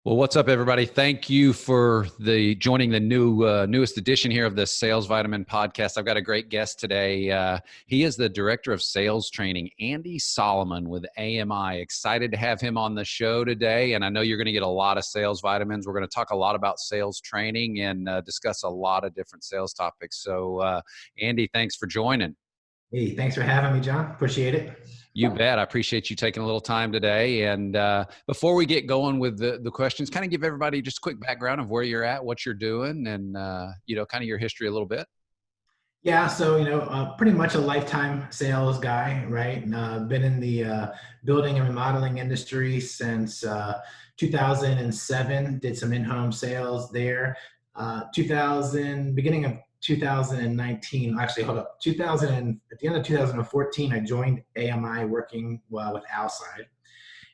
Well, what's up, everybody? Thank you for joining the newest edition here of the Sales Vitamin Podcast. I've got a great guest today. He is the Director of Sales Training, Andy Solomon with AMI. Excited to have him on the show today, and I know you're going to get a lot of sales vitamins. We're going to talk a lot about sales training and discuss a lot of different sales topics. So, Andy, thanks for joining. Hey, thanks for having me, John. Appreciate it. You bet. I appreciate you taking a little time today. And before we get going with the questions, kind of give everybody just a quick background of where you're at, what you're doing, and, kind of your history a little bit. Yeah, so, pretty much a lifetime sales guy, right? Been in the building and remodeling industry since 2007, did some in-home sales there. Beginning of 2019, actually, hold up, at the end of 2014, I joined AMI working with Outside.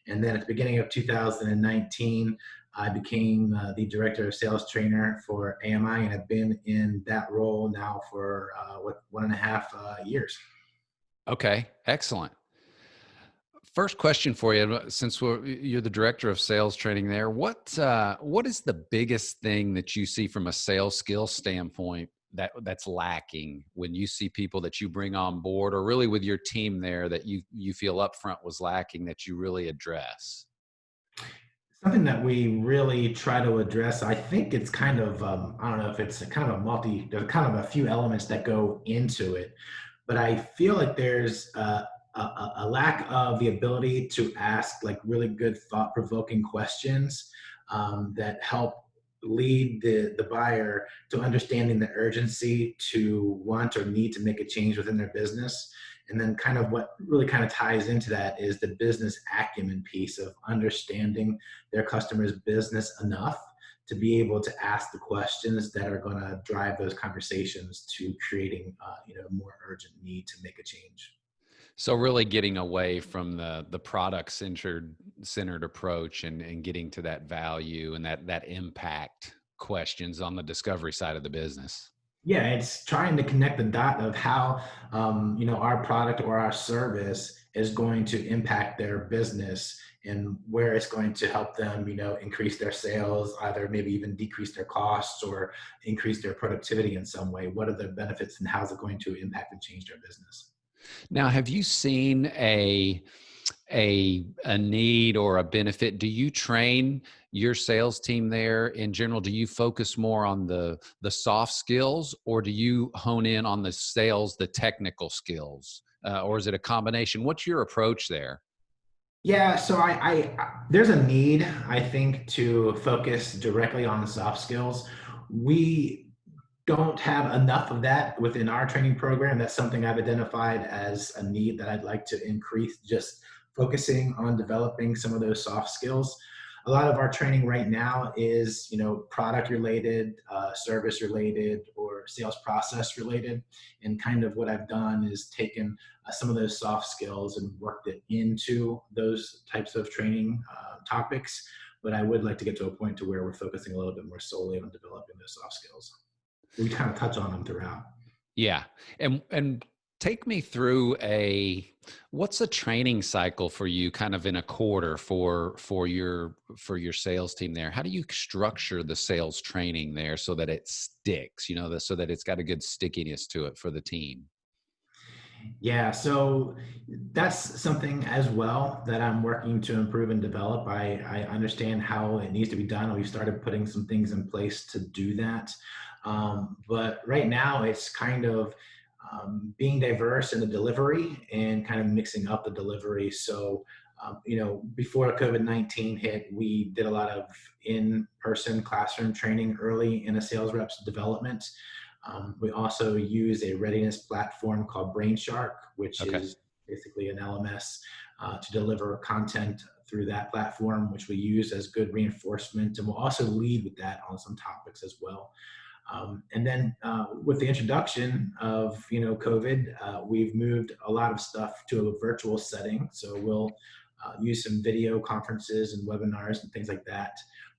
And then at the beginning of 2019, I became the director of sales trainer for AMI, and I've been in that role now for 1.5 years. Okay, excellent. First question for you, since you're the director of sales training there, what is the biggest thing that you see from a sales skill standpoint that's lacking when you see people that you bring on board, or really with your team there that you feel upfront was lacking that you really address? Something that we really try to address, I think it's kind of, I don't know if it's kind of there's kind of a few elements that go into it, but I feel like there's a lack of the ability to ask like really good thought-provoking questions that help lead the buyer to understanding the urgency to want or need to make a change within their business. And then kind of what really kind of ties into that is the business acumen piece of understanding their customer's business enough to be able to ask the questions that are going to drive those conversations to creating a more urgent need to make a change. So really getting away from the product centered approach and getting to that value and that impact questions on the discovery side of the business. Yeah, it's trying to connect the dot of how our product or our service is going to impact their business and where it's going to help them, increase their sales, either maybe even decrease their costs or increase their productivity in some way. What are the benefits and how is it going to impact and change their business? Now, have you seen a need or a benefit? Do you train your sales team there in general? Do you focus more on the soft skills, or do you hone in on the technical skills, or is it a combination? What's your approach there? Yeah, so I there's a need, I think, to focus directly on soft skills. We don't have enough of that within our training program. That's something I've identified as a need that I'd like to increase, just focusing on developing some of those soft skills. A lot of our training right now is, product related, service related, or sales process related. And kind of what I've done is taken some of those soft skills and worked it into those types of training topics. But I would like to get to a point to where we're focusing a little bit more solely on developing those soft skills. We kind of touch on them throughout. Yeah. And take me through what's a training cycle for you kind of in a quarter for your sales team there? How do you structure the sales training there so that it sticks, so that it's got a good stickiness to it for the team? Yeah, so that's something as well that I'm working to improve and develop. I understand how it needs to be done. We've started putting some things in place to do that. But right now it's kind of being diverse in the delivery and kind of mixing up the delivery. So, before COVID-19 hit, we did a lot of in-person classroom training early in a sales rep's development. We also use a readiness platform called BrainShark, which is basically an LMS to deliver content through that platform, which we use as good reinforcement. And we'll also lead with that on some topics as well. And then with the introduction of COVID, we've moved a lot of stuff to a virtual setting. So we'll use some video conferences and webinars and things like that.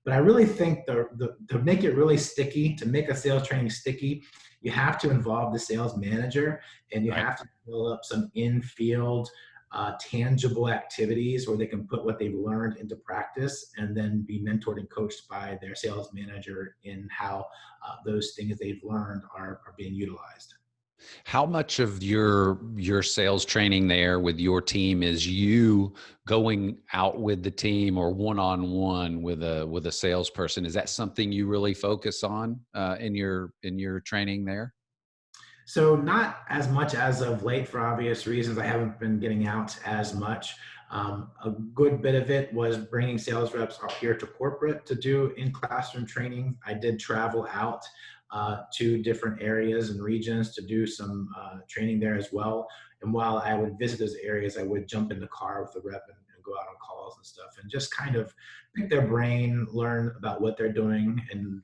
But I really think to make it really sticky, to make a sales training sticky, you have to involve the sales manager and you have to build up some in-field tangible activities where they can put what they've learned into practice and then be mentored and coached by their sales manager in how those things they've learned are being utilized. How much of your sales training there with your team is you going out with the team or one on one with a salesperson? Is that something you really focus on in your training there? So not as much as of late for obvious reasons. I haven't been getting out as much. A good bit of it was bringing sales reps up here to corporate to do in classroom training. I did travel out to different areas and regions to do some training there as well. And while I would visit those areas, I would jump in the car with the rep and go out on calls and stuff and just kind of pick their brain, learn about what they're doing, and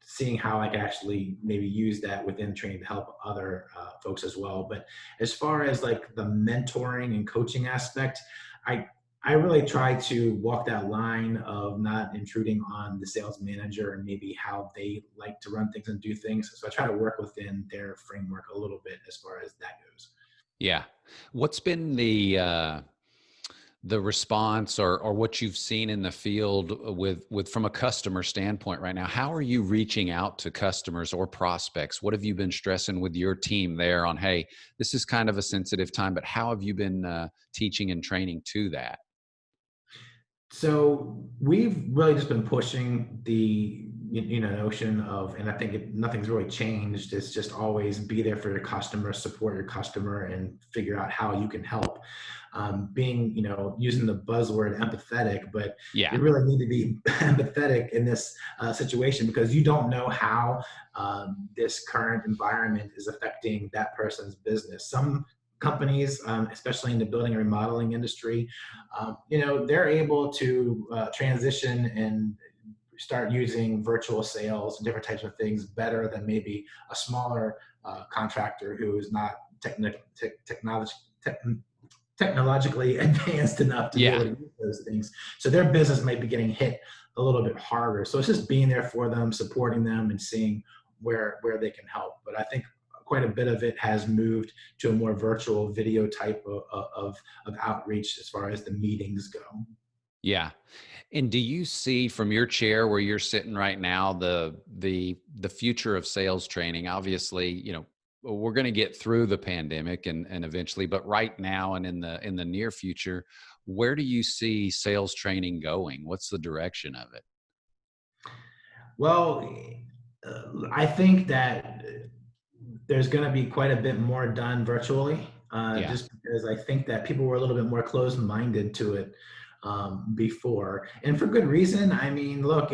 seeing how I can actually maybe use that within training to help other folks as well. But as far as like the mentoring and coaching aspect, I I really try to walk that line of not intruding on the sales manager and maybe how they like to run things and do things. So I try to work within their framework a little bit as far as that goes. Yeah. What's been the response or what you've seen in the field with from a customer standpoint right now? How are you reaching out to customers or prospects? What have you been stressing with your team there on, hey, this is kind of a sensitive time, but how have you been teaching and training to that? So we've really just been pushing the notion of, and I think nothing's really changed. It's just always be there for your customer, support your customer, and figure out how you can help. Being using the buzzword empathetic, but Yeah. you really need to be empathetic in this situation because you don't know how this current environment is affecting that person's business. Some companies, especially in the building and remodeling industry, they're able to transition and start using virtual sales and different types of things better than maybe a smaller contractor who is not technology, technologically advanced enough to be Yeah. able to use those things. So their business might be getting hit a little bit harder. So it's just being there for them, supporting them, and seeing where they can help. But I think quite a bit of it has moved to a more virtual video type of outreach as far as the meetings go. Yeah. And do you see from your chair where you're sitting right now the future of sales training? Obviously, we're going to get through the pandemic and eventually, but right now and in the near future, where do you see sales training going? What's the direction of it? Well, I think that there's going to be quite a bit more done virtually, Yeah. just because I think that people were a little bit more closed-minded to it before, and for good reason. I mean, look,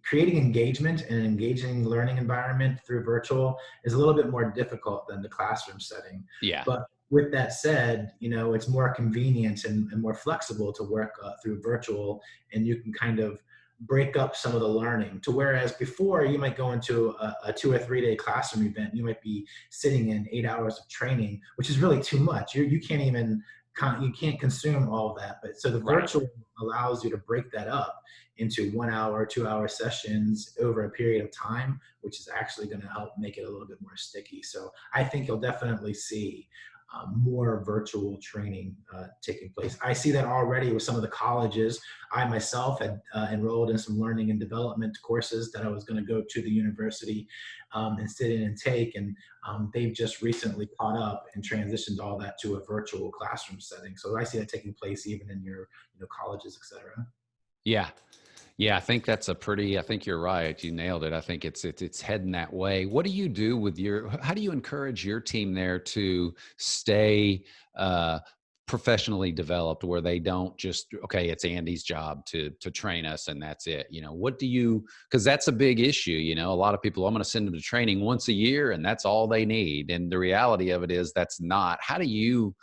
creating engagement and an engaging learning environment through virtual is a little bit more difficult than the classroom setting. Yeah. But with that said, it's more convenient and more flexible to work through virtual, and you can kind of break up some of the learning to whereas before you might go into a 2 or 3 day classroom event, you might be sitting in 8 hours of training, which is really too much. You can't even you can't consume all of that. But so the Right. virtual allows you to break that up into 1 hour, 2 hour sessions over a period of time, which is actually going to help make it a little bit more sticky. So I think you'll definitely see more virtual training taking place. I see that already with some of the colleges. I myself had enrolled in some learning and development courses that I was going to go to the university and sit in and take, and they've just recently caught up and transitioned all that to a virtual classroom setting. So I see that taking place even in your colleges, et cetera. Yeah. Yeah, I think you're right. You nailed it. I think it's heading that way. What do you do with how do you encourage your team there to stay professionally developed where they don't just, okay, it's Andy's job to train us and that's it. What do you, because that's a big issue. A lot of people, I'm going to send them to training once a year and that's all they need. And the reality of it is that's not. How do you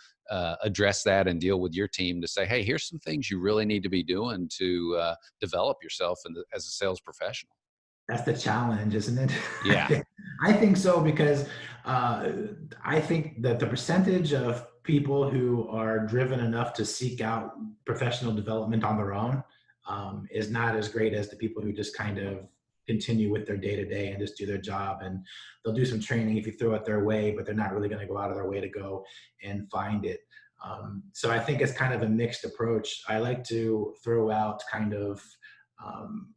address that and deal with your team to say, hey, here's some things you really need to be doing to develop yourself as a sales professional? That's the challenge, isn't Yeah. it? I think so because uh, I think that the percentage of people who are driven enough to seek out professional development on their own is not as great as the people who just kind of continue with their day to day and just do their job. And they'll do some training if you throw it their way, but they're not really going to go out of their way to go and find it. So I think it's kind of a mixed approach. I like to throw out kind of, um,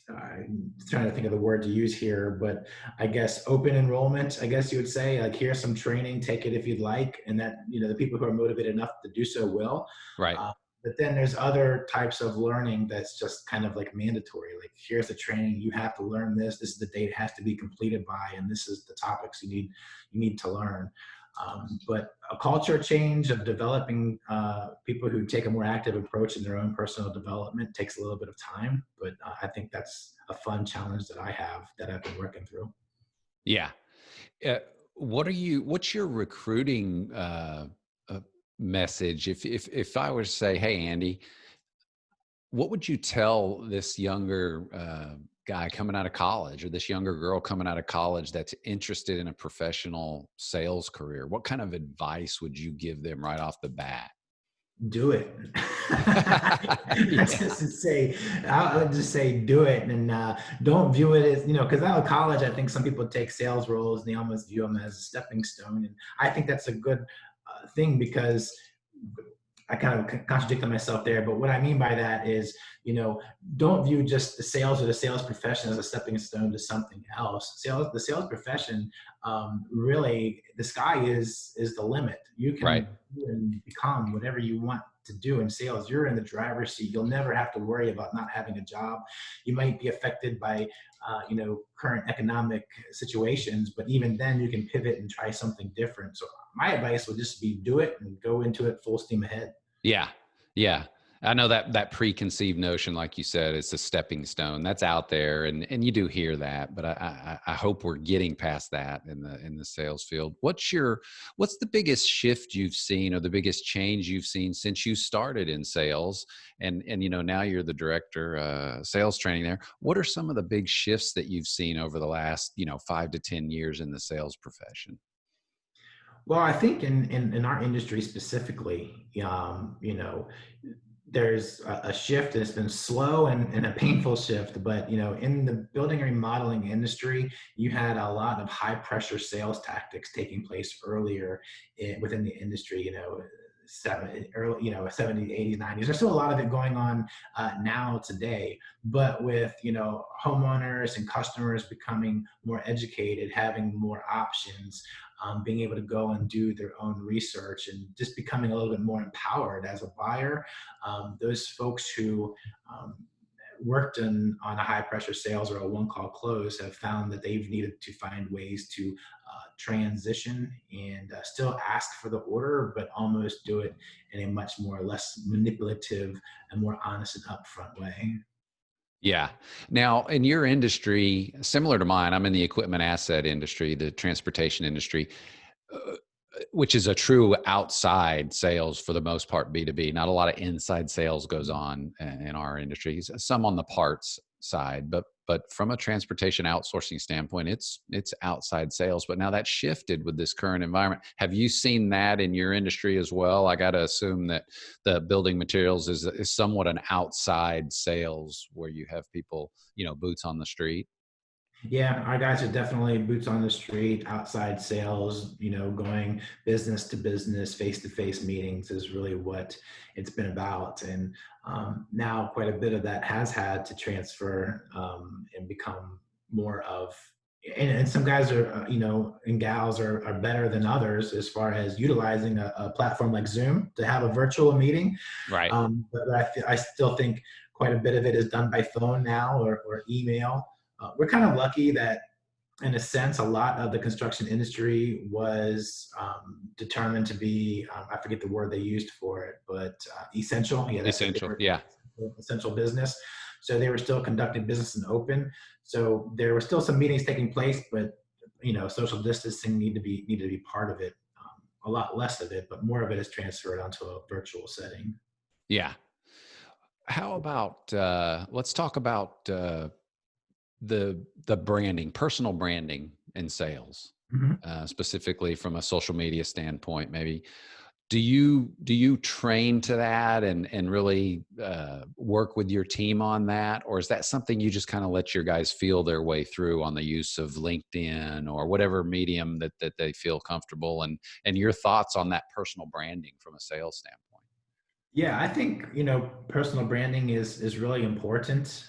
I'm trying to think of the word to use here, but I guess open enrollment, I guess you would say, like, here's some training, take it if you'd like. And that, the people who are motivated enough to do so will. Right. Uh, but then there's other types of learning that's just kind of like mandatory. Like, here's the training, you have to learn this. This is the date it has to be completed by, and this is the topics you need to learn. But a culture change of developing people who take a more active approach in their own personal development takes a little bit of time. But I think that's a fun challenge that I have that I've been working through. Yeah. Uh, what's your recruiting message? If I were to say, hey, Andy, what would you tell this younger guy coming out of college, or this younger girl coming out of college that's interested in a professional sales career? What kind of advice would you give them right off the bat? Do it. Yeah. I would just say do it, and don't view it as, because out of college, I think some people take sales roles and they almost view them as a stepping stone. And I think that's a good thing, because I kind of contradicted myself there, but what I mean by that is, don't view just the sales or the sales profession as a stepping stone to something else. The sales profession, really, the sky is the limit. You Right. can do and become whatever you want to do in sales. You're in the driver's seat. You'll never have to worry about not having a job. You might be affected by, current economic situations, but even then you can pivot and try something different. So my advice would just be do it and go into it full steam ahead. Yeah. Yeah. I know that preconceived notion, like you said, it's a stepping stone that's out there, and you do hear that, but I hope we're getting past that in the sales field. What's the biggest shift you've seen, or the biggest change you've seen since you started in sales, and now you're the director sales training there? What are some of the big shifts that you've seen over the last 5 to 10 years in the sales profession? Well, I think in our industry specifically, there's a shift, and it's been slow and a painful shift. But in the building and remodeling industry, you had a lot of high pressure sales tactics taking place earlier within the industry. 70s, 80s, 90s. There's still a lot of it going on now today, but with homeowners and customers becoming more educated, having more options, being able to go and do their own research, and just becoming a little bit more empowered as a buyer. Those folks who worked on a high pressure sales or a one call close have found that they've needed to find ways to transition and still ask for the order, but almost do it in a much more less manipulative and more honest and upfront way. Yeah. Now, in your industry, similar to mine, I'm in the equipment asset industry, the transportation industry, uh, which is a true outside sales for the most part, B2B. Not a lot of inside sales goes on in our industry. Some on the parts side, but from a transportation outsourcing standpoint, it's outside sales. But now that's shifted with this current environment. Have you seen that in your industry as well? I got to assume that the building materials is somewhat an outside sales, where you have people, boots on the street. Yeah, our guys are definitely boots on the street, outside sales, going business to business, face to face meetings is really what it's been about. And now quite a bit of that has had to transfer and become more of, and some guys are, and gals are better than others as far as utilizing a platform like Zoom to have a virtual meeting. Right. But I still think quite a bit of it is done by phone now, or email. We're kind of lucky that, in a sense, a lot of the construction industry was determined to be, I forget the word they used for it, but essential. Yeah, that's it. They Essential. were Yeah. essential business. So they were still conducting business and open. So there were still some meetings taking place, but social distancing needed to be part of it. A lot less of it, but more of it is transferred onto a virtual setting. Yeah. How about let's talk about the branding, personal branding in sales, Mhm. specifically from a social media standpoint, maybe. Do you train to that and really work with your team on that, or is that something you just kind of let your guys feel their way through on the use of LinkedIn or whatever medium that they feel comfortable, and your thoughts on that personal branding from a sales standpoint? Yeah, I think, personal branding is really important.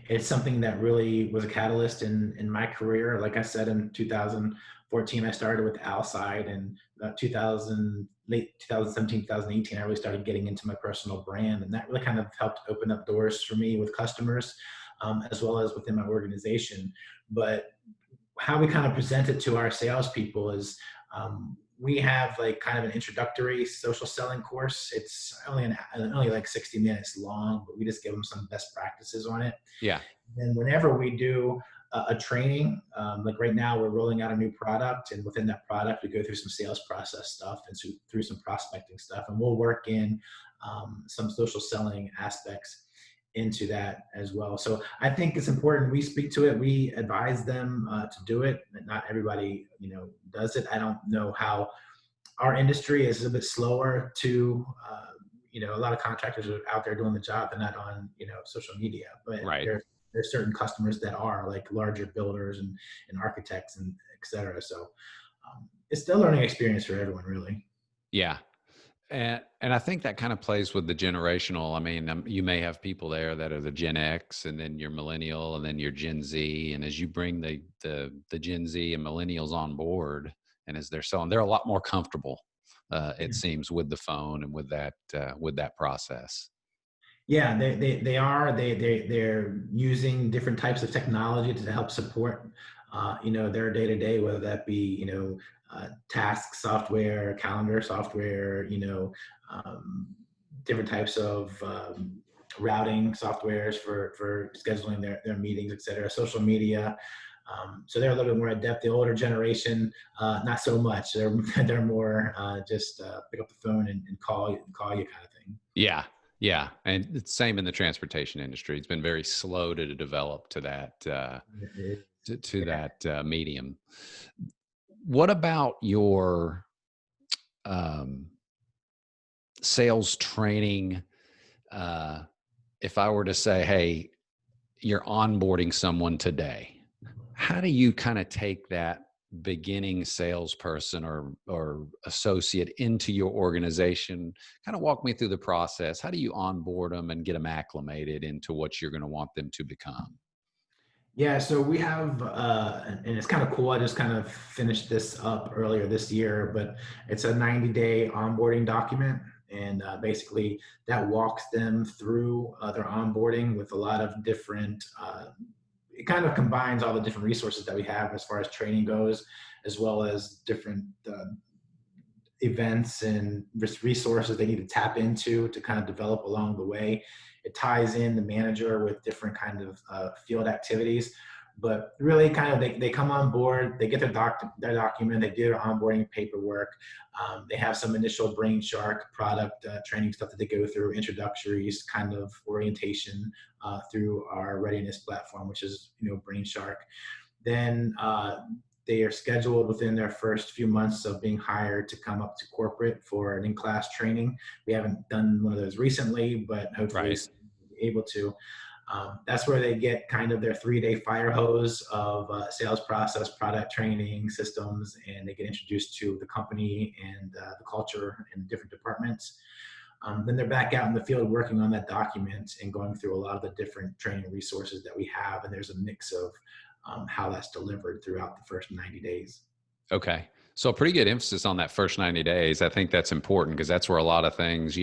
It's something that really was a catalyst in my career. Like I said, in 2014, I started with Outside, and 2000 late 2017, 2018, I really started getting into my personal brand, and that really kind of helped open up doors for me with customers, as well as within my organization. But how we kind of present it to our salespeople is, we have like kind of an introductory social selling course. It's only like 60 minutes long, but we just give them some best practices on it. Yeah. And whenever we do a training, like right now, we're rolling out a new product, and within that product, we go through some sales process stuff and through some prospecting stuff, and we'll work in some social selling aspects into that as well. So I think it's important we speak to it. We advise them to do it. Not everybody, does it. I don't know how our industry is a bit slower to, a lot of contractors are out there doing the job. They're not on, social media, but Right. there's certain customers that are like larger builders and architects and et cetera. So it's still a learning experience for everyone, really. Yeah. And I think that kind of plays with the generational. I mean, you may have people there that are the Gen X, and then your millennial, and then your Gen Z. And as you bring the Gen Z and millennials on board, and as they're selling, they're a lot more comfortable. It seems, with the phone and with that process. Yeah, they are. They're using different types of technology to help support, their day to day, whether that be, task software, calendar software, um, different types of routing softwares for scheduling their meetings, et cetera, social media. So they're a little bit more adept. The older generation, not so much. They're more just pick up the phone and call you kind of thing. Yeah. Yeah. And it's same in the transportation industry. It's been very slow to develop to that It is. to Yeah. that medium. What about your um, sales training? Uh, if I were to say, hey, you're onboarding someone today, how do you kind of take that beginning salesperson or associate into your organization? Kind of walk me through the process. How do you onboard them and get them acclimated into what you're going to want them to become? Yeah, so we have, and it's kind of cool. I just kind of finished this up earlier this year, but it's a 90-day onboarding document. And basically, that walks them through their onboarding with a lot of different, it kind of combines all the different resources that we have as far as training goes, as well as different events and resources they need to tap into to kind of develop along the way. It ties in the manager with different kind of field activities, but really kind of they come on board, they get their document, they do their onboarding paperwork. They have some initial Brain Shark product training stuff that they go through, introductories, kind of orientation through our readiness platform, which is, Brain Shark. Then they are scheduled within their first few months of being hired to come up to corporate for an in-class training. We haven't done one of those recently, but hopefully Right. soon we'll be able to. That's where they get kind of their 3-day fire hose of sales process, product training, systems, and they get introduced to the company and the culture and different departments. Then they're back out in the field working on that document and going through a lot of the different training resources that we have. And there's a mix of how that's delivered throughout the first 90 days. Okay. So a pretty good emphasis on that first 90 days. I think that's important because that's where a lot of things,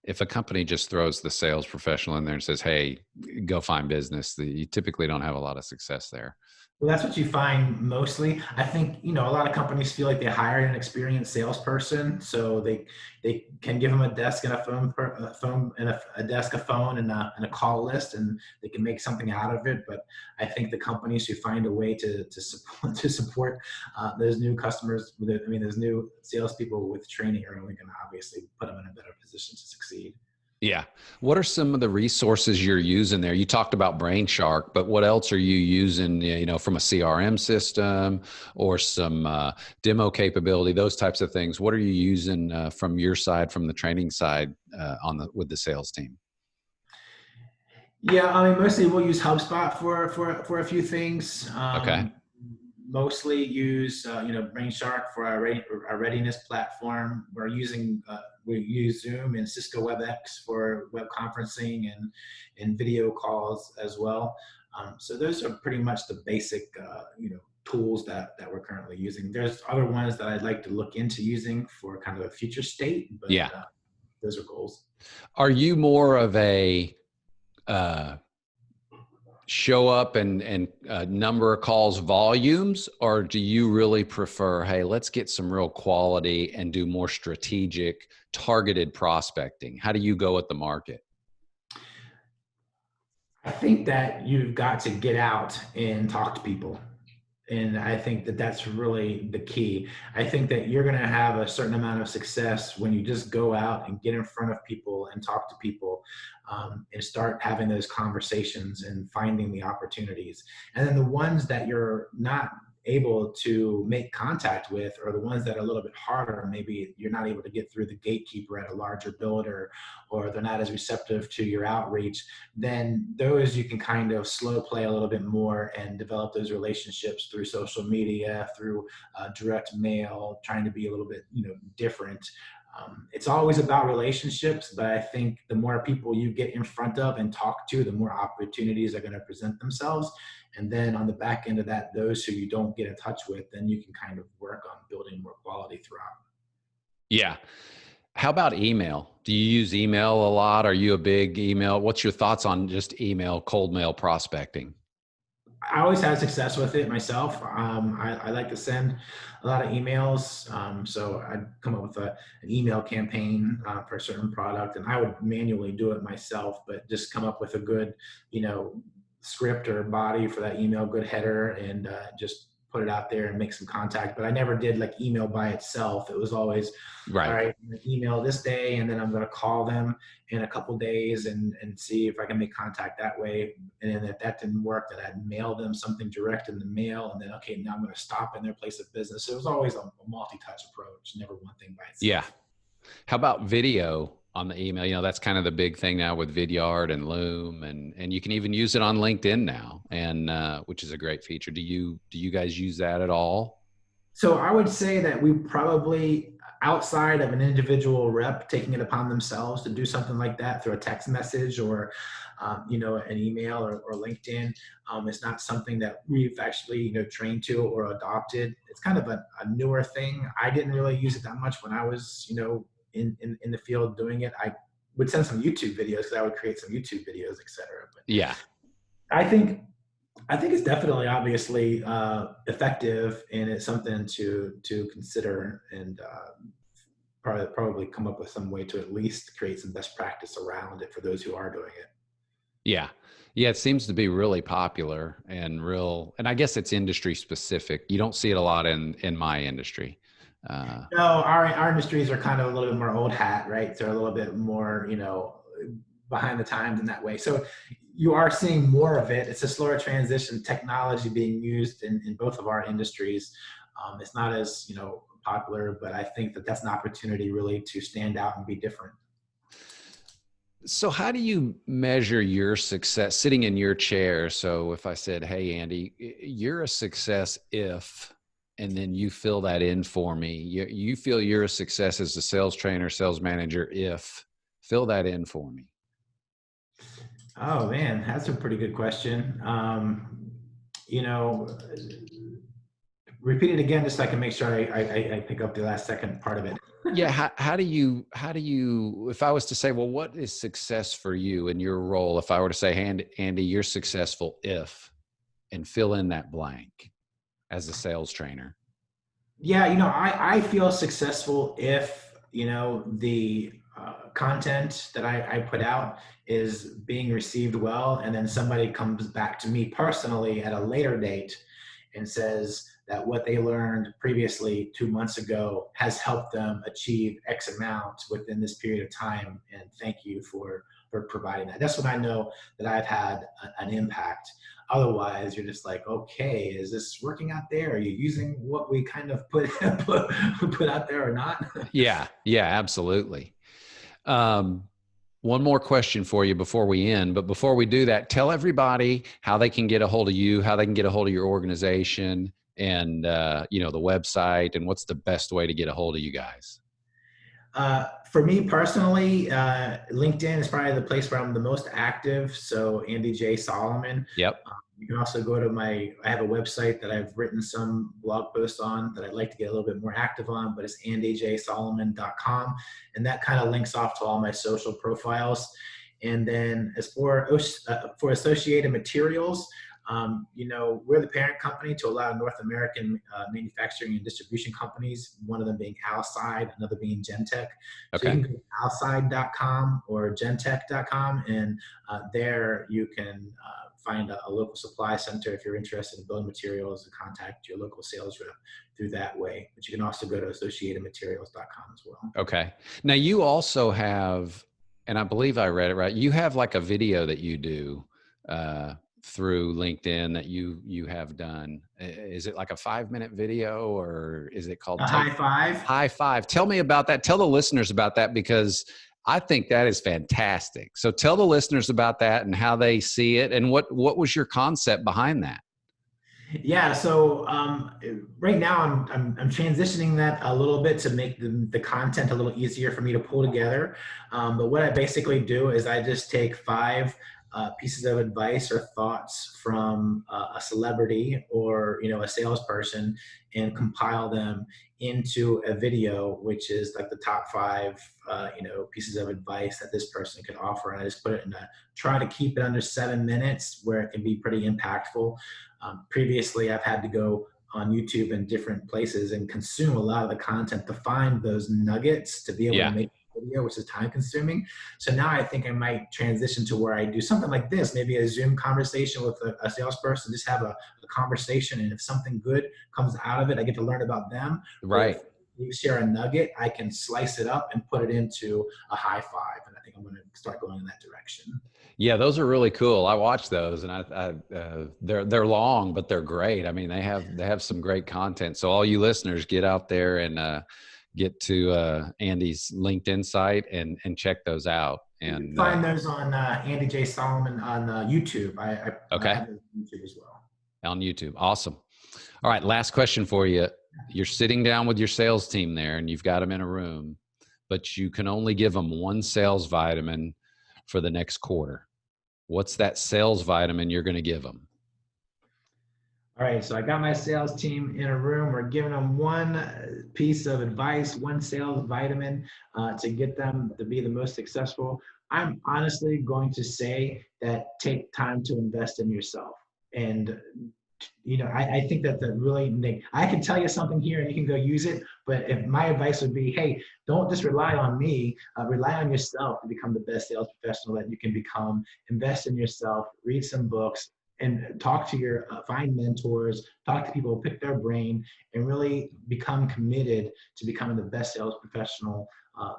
if a company just throws the sales professional in there and says, hey, go find business, you typically don't have a lot of success there. Well, that's what you find mostly. I think, a lot of companies feel like they hired an experienced salesperson, so they can give them a desk and a desk, a phone, and a call list, and they can make something out of it. But I think the companies who find a way to support those new customers, those new salespeople with training are only going to obviously put them in a better position to succeed. Yeah. What are some of the resources you're using there? You talked about Brainshark, but what else are you using, from a CRM system or some demo capability, those types of things? What are you using from your side, from the training side with the sales team? Yeah, I mean, mostly we'll use HubSpot for a few things. Okay. Mostly use Brainshark for our readiness platform. We use Zoom and Cisco WebEx for web conferencing and video calls as well. So those are pretty much the basic tools that we're currently using. There's other ones that I'd like to look into using for kind of a future state, but Yeah. those are goals. Are you more of a uh, show up and number of calls volumes, or do you really prefer, hey, let's get some real quality and do more strategic targeted prospecting? How do you go at the market? I think that you've got to get out and talk to people. And I think that that's really the key. I think that you're going to have a certain amount of success when you just go out and get in front of people and talk to people, and start having those conversations and finding the opportunities. And then the ones that you're not able to make contact with, or the ones that are a little bit harder, maybe you're not able to get through the gatekeeper at a larger builder, or they're not as receptive to your outreach, then those you can kind of slow play a little bit more and develop those relationships through social media, through direct mail, trying to be a little bit different. It's always about relationships, but I think the more people you get in front of and talk to, the more opportunities are going to present themselves. And then on the back end of that, those who you don't get in touch with, then you can kind of work on building more quality throughout. Yeah. How about email? Do you use email a lot? Are you a big email? What's your thoughts on just email, cold mail prospecting? I always had success with it myself. I like to send a lot of emails. So I'd come up with an email campaign for a certain product, and I would manually do it myself, but just come up with a good, script or body for that email, good header, and just put it out there and make some contact. But I never did like email by itself. It was always, all Right. right, I'm gonna email this day, and then I'm going to call them in a couple days and see if I can make contact that way. And then if that didn't work, then I'd mail them something direct in the mail. And then, okay, now I'm going to stop in their place of business. So it was always a multi-touch approach, never one thing by Yeah. itself. How about video on the email? That's kind of the big thing now with Vidyard and Loom, and you can even use it on LinkedIn now, and which is a great feature. Do you guys use that at all? So I would say that we probably, outside of an individual rep taking it upon themselves to do something like that through a text message or, an email or LinkedIn, it's not something that we've actually, trained to or adopted. It's kind of a newer thing. I didn't really use it that much when I was, in the field doing it. I would send some YouTube videos because I would create some YouTube videos, et cetera. But Yeah. I think I think it's definitely obviously effective, and it's something to consider, and probably come up with some way to at least create some best practice around it for those who are doing it. Yeah. Yeah, it seems to be really popular and I guess it's industry specific. You don't see it a lot in my industry. Uh, No, our industries are kind of a little bit more old hat, right? They're a little bit more, behind the times in that way. So you are seeing more of it. It's a slower transition, technology being used in both of our industries. It's not as, popular, but I think that that's an opportunity really to stand out and be different. so how do you measure your success sitting in your chair? So if I said, "Hey Andy, you're a success if," and then you fill that in for me. You feel you're a success as a sales trainer, sales manager if, fill that in for me. Oh man, that's a pretty good question. You know, Repeat it again just so I can make sure I pick up the last second part of it. Yeah, how do you if I was to say, well, what is success for you in your role? If I were to say, Andy, you're successful if, and fill in that blank as a sales trainer. Yeah, I feel successful if, the content that I put out is being received well, and then somebody comes back to me personally at a later date and says, that what they learned previously 2 months ago has helped them achieve X amount within this period of time. And thank you for providing that. That's when I know that I've had an impact. Otherwise, you're just like, okay, is this working out there? Are you using what we kind of put out there or not? Yeah, yeah, absolutely. One more question for you before we end, but before we do that, tell everybody how they can get a hold of you, how they can get a hold of your organization, and the website, and what's the best way to get a hold of you guys. For me personally, LinkedIn is probably the place where I'm the most active. So Andy J. Solomon. Yep. You can also go to I have a website that I've written some blog posts on that I'd like to get a little bit more active on, but it's andyjsolomon.com. And that kind of links off to all my social profiles. And then as for Associated Materials, we're the parent company to a lot of North American manufacturing and distribution companies, one of them being Alside, another being Gentech. So Okay. you can go to alside.com or gentech.com, and there you can find a local supply center if you're interested in building materials, and contact your local sales rep through that way. But you can also go to associatedmaterials.com as well. Okay. Now you also have, and I believe I read it right, you have like a video that you do through LinkedIn that you have done. Is it like a 5-minute video, or is it called High Five? High Five? Tell me about that. Tell the listeners about that, because I think that is fantastic. So tell the listeners about that and how they see it, and what was your concept behind that? Yeah, so right now I'm transitioning that a little bit to make the content a little easier for me to pull together. But what I basically do is I just take 5 pieces of advice or thoughts from a celebrity or a salesperson, and compile them into a video, which is like the top 5 pieces of advice that this person could offer. And I just put it try to keep it under 7 minutes, where it can be pretty impactful. Previously, I've had to go on YouTube and different places and consume a lot of the content to find those nuggets to be able to make a video, which is time consuming. So now I think I might transition to where I do something like this, maybe a Zoom conversation with a salesperson, just have a conversation. And if something good comes out of it, I get to learn about them. Right. If you share a nugget, I can slice it up and put it into a high five. And I think I'm going to start going in that direction. Yeah, those are really cool. I watch those, and they're long, but they're great. I mean, they have some great content. So all you listeners, get out there and get to Andy's LinkedIn site and check those out. And you can find those on Andy J. Solomon on YouTube. I have those on YouTube as well. On YouTube, awesome. All right, last question for you. You're sitting down with your sales team there, and you've got them in a room, but you can only give them one sales vitamin for the next quarter. What's that sales vitamin you're going to give them? All right, so I got my sales team in a room. We're giving them one piece of advice, one sales vitamin to get them to be the most successful. I'm honestly going to say that take time to invest in yourself. And I think that I can tell you something here and you can go use it. But if my advice would be, hey, don't just rely on me, rely on yourself to become the best sales professional that you can become. Invest in yourself, read some books, and talk to find mentors, talk to people, pick their brain, and really become committed to becoming the best sales professional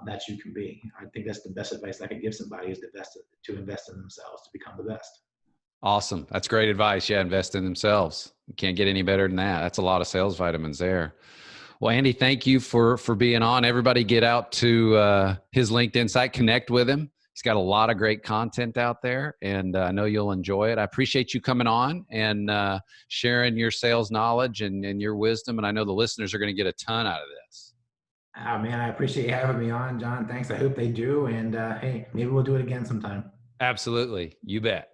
that you can be. I think that's the best advice I could give somebody, is to invest in themselves to become the best. Awesome. That's great advice. Yeah, invest in themselves. You can't get any better than that. That's a lot of sales vitamins there. Well, Andy, thank you for being on. Everybody get out to his LinkedIn site, connect with him. He's got a lot of great content out there, and I know you'll enjoy it. I appreciate you coming on and sharing your sales knowledge and your wisdom, and I know the listeners are going to get a ton out of this. Oh, man, I appreciate you having me on, John. Thanks. I hope they do, and hey, maybe we'll do it again sometime. Absolutely. You bet.